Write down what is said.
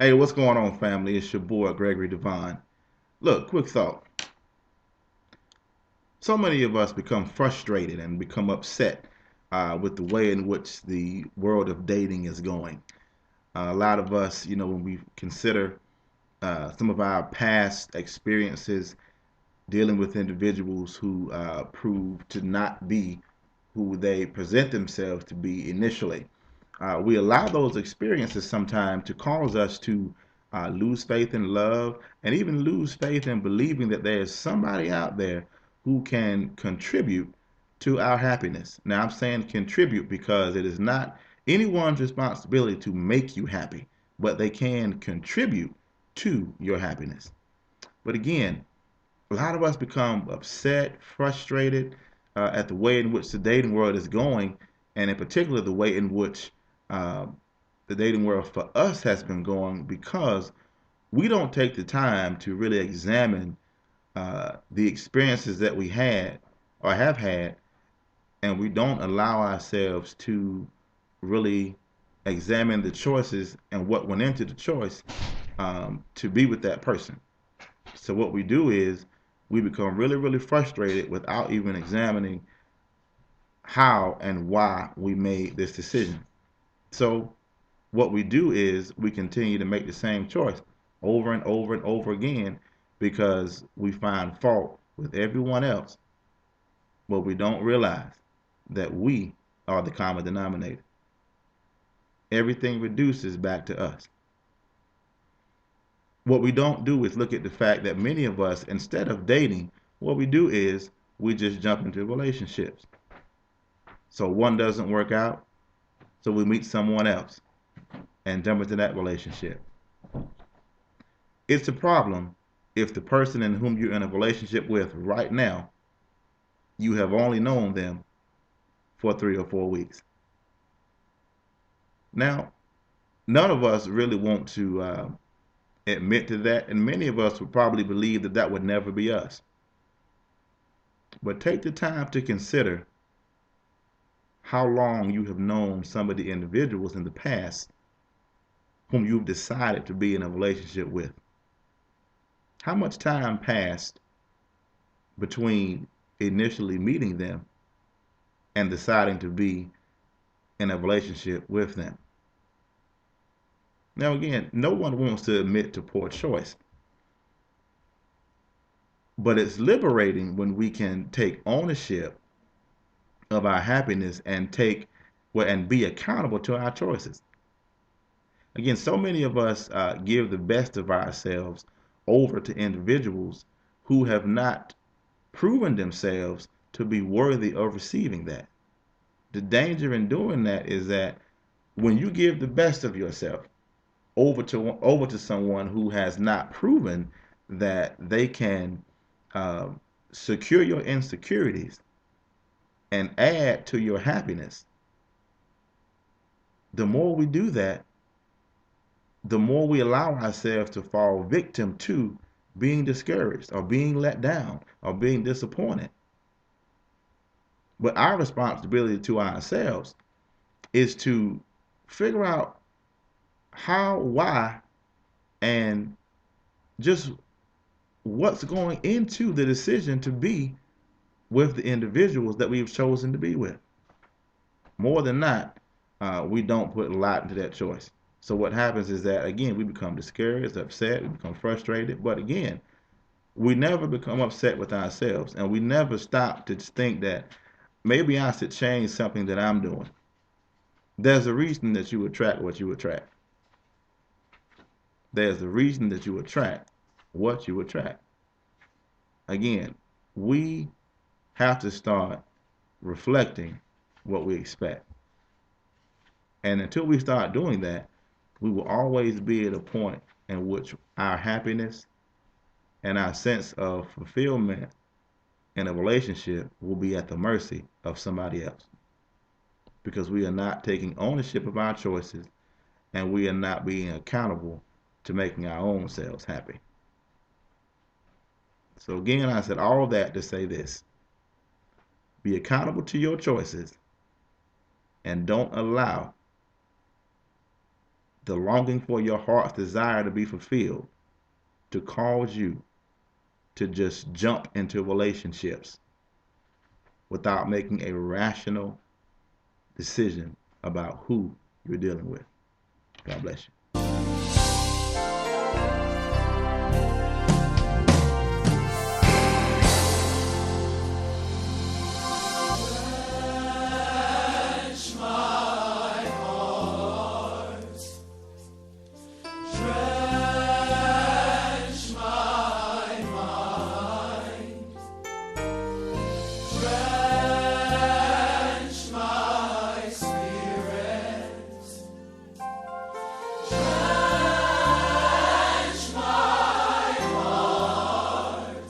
Hey, what's going on, family? It's your boy, Gregory Devine. Look, quick thought. So many of us become frustrated and become upset with the way in which the world of dating is going. A lot of us, when we consider some of our past experiences dealing with individuals who prove to not be who they present themselves to be initially. We allow those experiences sometimes to cause us to lose faith in love and even lose faith in believing that there is somebody out there who can contribute to our happiness. Now, I'm saying contribute because it is not anyone's responsibility to make you happy, but they can contribute to your happiness. But again, a lot of us become upset, frustrated at the way in which the dating world is going, and in particular the way in which uh, the dating world for us has been going because we don't take the time to really examine the experiences that we had or have had, and we don't allow ourselves to really examine the choices and what went into the choice to be with that person. So what we do is we become really, really frustrated without even examining how and why we made this decision. So what we do is we continue to make the same choice over and over and over again because we find fault with everyone else, but we don't realize that we are the common denominator. Everything reduces back to us. What we don't do is look at the fact that many of us, instead of dating, what we do is we just jump into relationships. So one doesn't work out, so we meet someone else and jump into that relationship. It's a problem if the person in whom you're in a relationship with right now, you have only known them for 3 or 4 weeks. Now, none of us really want to admit to that, and many of us would probably believe that that would never be us. But take the time to consider how long you have known some of the individuals in the past whom you've decided to be in a relationship with. How much time passed between initially meeting them and deciding to be in a relationship with them? Now, again, no one wants to admit to poor choice, but it's liberating when we can take ownership of our happiness and and be accountable to our choices. Again, so many of us give the best of ourselves over to individuals who have not proven themselves to be worthy of receiving that. The danger in doing that is that when you give the best of yourself over to someone who has not proven that they can uh, secure your insecurities and add to your happiness, the more we do that, the more we allow ourselves to fall victim to being discouraged or being let down or being disappointed. But our responsibility to ourselves is to figure out how, why, and just what's going into the decision to be with the individuals that we've chosen to be with. More than not, we don't put a lot into that choice. So what happens is that again we become discouraged, upset, we become frustrated. But again, we never become upset with ourselves, and we never stop to think that maybe I should change something that I'm doing. There's a reason that you attract what you attract. There's a reason that you attract what you attract. Again, we have to start reflecting what we expect. And until we start doing that, we will always be at a point in which our happiness and our sense of fulfillment in a relationship will be at the mercy of somebody else because we are not taking ownership of our choices and we are not being accountable to making our own selves happy. So, again, I said all that to say this: be accountable to your choices and don't allow the longing for your heart's desire to be fulfilled to cause you to just jump into relationships without making a rational decision about who you're dealing with. God bless you.